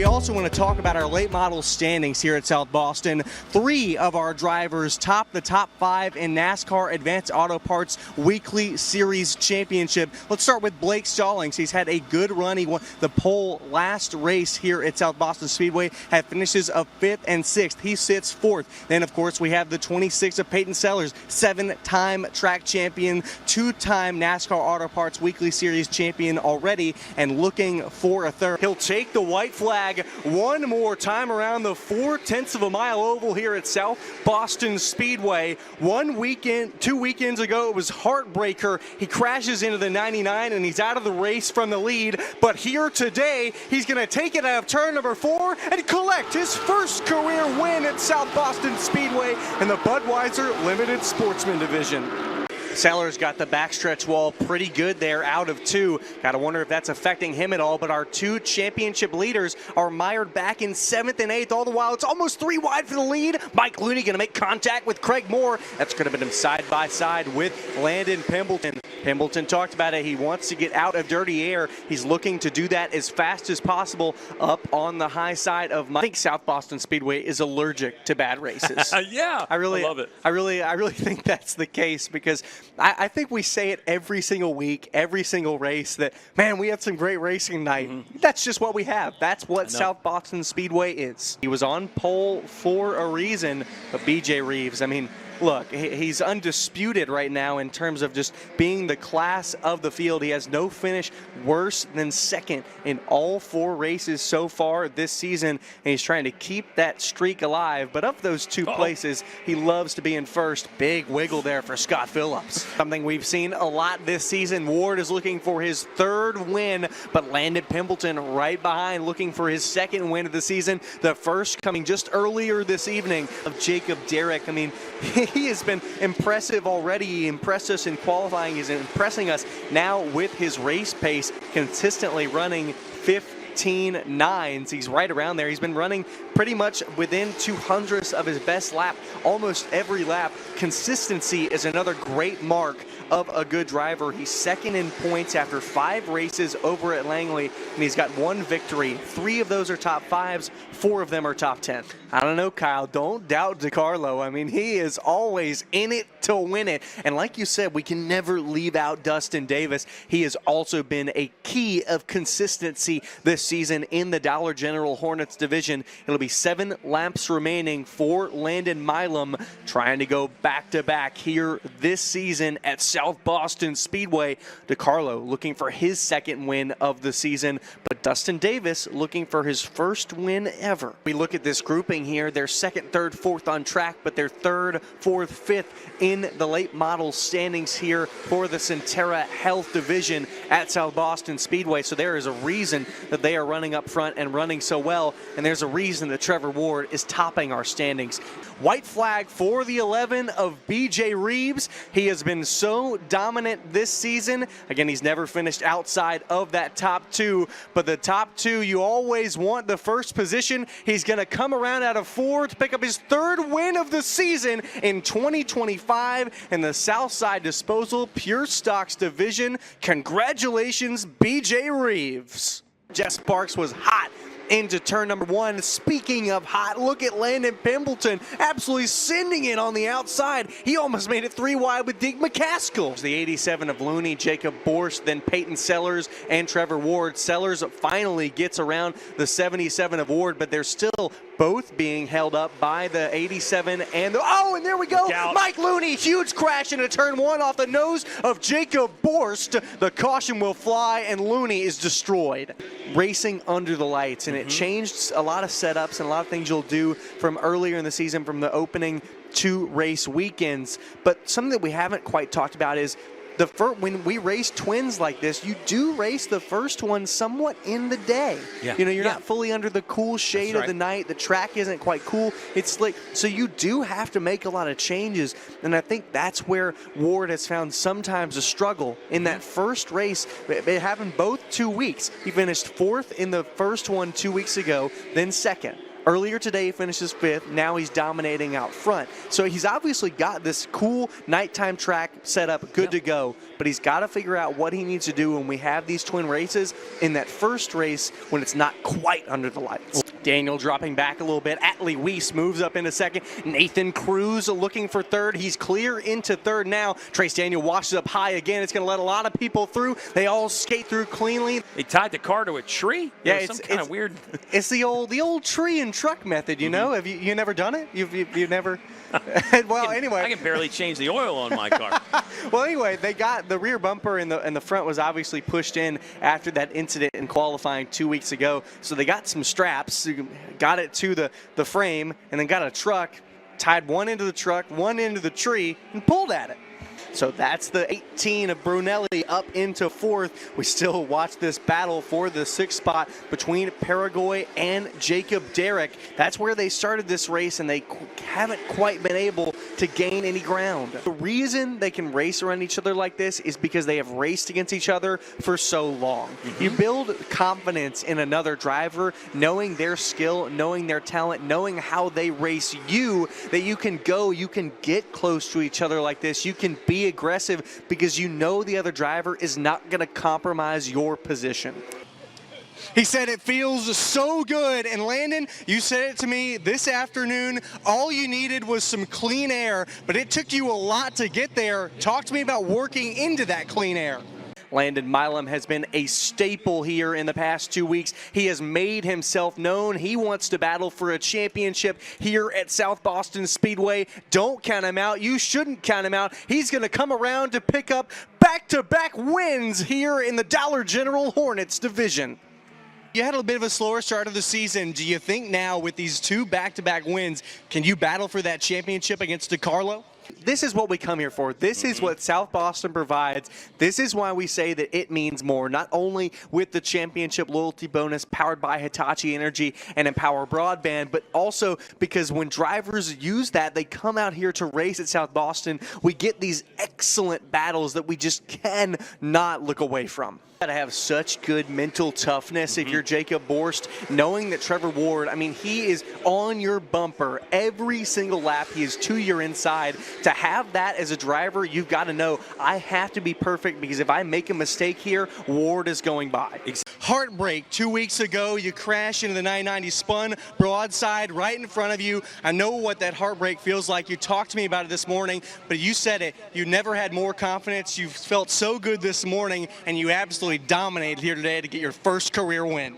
we also want to talk about our late model standings here at South Boston. 3 of our drivers top the top 5 in NASCAR Advanced Auto Parts Weekly Series Championship. Let's start with Blake Stallings. He's had a good run. He won the pole last race here at South Boston Speedway, had finishes of 5th and 6th. He sits 4th. Then, of course, we have the 26 of Peyton Sellers, 7-time track champion, 2-time NASCAR Auto Parts Weekly Series champion already, and looking for a 3rd. He'll take the white flag one more time around the 4/10 of a mile oval here at South Boston Speedway. 2 weekends ago, it was heartbreaker. He crashes into the 99 and he's out of the race from the lead. But here today, he's going to take it out of turn number 4 and collect his first career win at South Boston Speedway in the Budweiser Limited Sportsman Division. Sellers got the backstretch wall pretty good there, out of 2. Got to wonder if that's affecting him at all, but our 2 championship leaders are mired back in 7th and 8th. All the while, it's almost 3 wide for the lead. Mike Looney going to make contact with Craig Moore. That's going to put him side by side with Landon Pembleton. Pembleton talked about it. He wants to get out of dirty air. He's looking to do that as fast as possible up on the high side of Mike. I think South Boston Speedway is allergic to bad races. Yeah, I love it. I really think that's the case, because I think we say it every single week, every single race, that, man, we had some great racing tonight. Mm-hmm. That's just what we have. That's what South Boston Speedway is. He was on pole for a reason, but B.J. Reeves, I mean, look, he's undisputed right now in terms of just being the class of the field. He has no finish worse than 2nd in all 4 races so far this season, and he's trying to keep that streak alive. But of those 2 places, he loves to be in 1st. Big wiggle there for Scott Phillips. Something we've seen a lot this season. Ward is looking for his 3rd win, but Landon Pembleton right behind, looking for his 2nd win of the season. The first coming just earlier this evening of Jacob Derrick. I mean, he has been impressive already. He impressed us in qualifying. He's impressing us now with his race pace, consistently running 15.9s. He's right around there. He's been running pretty much within 200ths of his best lap almost every lap. Consistency is another great mark of a good driver. He's 2nd in points after 5 races over at Langley, and he's got 1 victory. 3 of those are top 5s, 4 of them are top 10. I don't know, Kyle, don't doubt DeCarlo. I mean, he is always in it to win it. And like you said, we can never leave out Dustin Davis. He has also been a key of consistency this season in the Dollar General Hornets division. It'll be 7 laps remaining for Landon Milam, trying to go back-to-back here this season at South Boston Speedway. DeCarlo looking for his 2nd win of the season, but Dustin Davis looking for his 1st win ever. We look at this grouping here. They're 2nd, 3rd, 4th on track, but they're 3rd, 4th, 5th in the late model standings here for the Centera Health division at South Boston Speedway. So there is a reason that they are running up front and running so well, and there's a reason that Trevor Ward is topping our standings. White flag for the 11 of B.J. Reeves. He has been so dominant this season. Again, he's never finished outside of that top 2, but the top 2, you always want the first position. He's going to come around out of 4 to pick up his 3rd win of the season in 2025 in the Southside Disposal Pure Stocks division. Congratulations, B.J. Reeves. Jess Sparks was hot into turn number 1. Speaking of hot, look at Landon Pembleton absolutely sending it on the outside. He almost made it 3 wide with Deke McCaskill. The 87 of Looney, Jacob Borst, then Peyton Sellers and Trevor Ward. Sellers finally gets around the 77 of Ward, but they're still both being held up by the 87 and the, and there we go. Mike Looney, huge crash into turn 1 off the nose of Jacob Borst. The caution will fly and Looney is destroyed. Racing under the lights, and it changed a lot of setups and a lot of things you'll do from earlier in the season, from the opening 2 race weekends. But something that we haven't quite talked about is when we race twins like this, you do race the first one somewhat in the day. Yeah. You know, you're not fully under the cool shade of the night. The track isn't quite cool. It's slick. So you do have to make a lot of changes. And I think that's where Ward has found sometimes a struggle. In that first race, it happened both 2 weeks. He finished 4th in the first one 2 weeks ago, then 2nd. Earlier today, he finishes 5th. Now he's dominating out front. So he's obviously got this cool nighttime track set up, good to go. But he's got to figure out what he needs to do when we have these twin races in that first race when it's not quite under the lights. Daniel dropping back a little bit. Atlee Weiss moves up into second. Nathan Cruz looking for third. He's clear into third now. Trace Daniel washes up high again. It's going to let a lot of people through. They all skate through cleanly. He tied the car to a tree? Yeah, it's some kind of weird. It's the old tree and truck method, you know? Have you never done it? You've never? Well, anyway. I can barely change the oil on my car. Well, anyway, they got the rear bumper and the front was obviously pushed in after that incident in qualifying 2 weeks ago. So they got some straps, got it to the frame, and then got a truck, tied one into the truck, one into the tree, and pulled at it. So that's the 18 of Brunelli up into 4th. We still watch this battle for the 6th spot between Paraguay and Jacob Derrick. That's where they started this race, and they haven't quite been able to gain any ground. The reason they can race around each other like this is because they have raced against each other for so long. You build confidence in another driver, knowing their skill, knowing their talent, knowing how they race you, that you can get close to each other like this. You can be aggressive because you know the other driver is not going to compromise your position. He said it feels so good. And Landon, you said it to me this afternoon. All you needed was some clean air, but it took you a lot to get there. Talk to me about working into that clean air. Landon Milam has been a staple here in the past 2 weeks. He has made himself known. He wants to battle for a championship here at South Boston Speedway. Don't count him out. You shouldn't count him out. He's going to come around to pick up back-to-back wins here in the Dollar General Hornets division. You had a bit of a slower start of the season. Do you think now with these 2 back-to-back wins, can you battle for that championship against DeCarlo? This is what we come here for. This is what South Boston provides. This is why we say that it means more, not only with the championship loyalty bonus powered by Hitachi Energy and Empower Broadband, but also because when drivers use that, they come out here to race at South Boston. We get these excellent battles that we just cannot look away from. Got to have such good mental toughness if you're Jacob Borst, knowing that Trevor Ward, I mean, he is on your bumper every single lap. He is to your inside. To have that as a driver, you've got to know, I have to be perfect because if I make a mistake here, Ward is going by. Heartbreak 2 weeks ago, you crash into the 990, spun broadside right in front of you. I know what that heartbreak feels like. You talked to me about it this morning, but you said it. You never had more confidence. You felt so good this morning, and you absolutely dominated here today to get your first career win.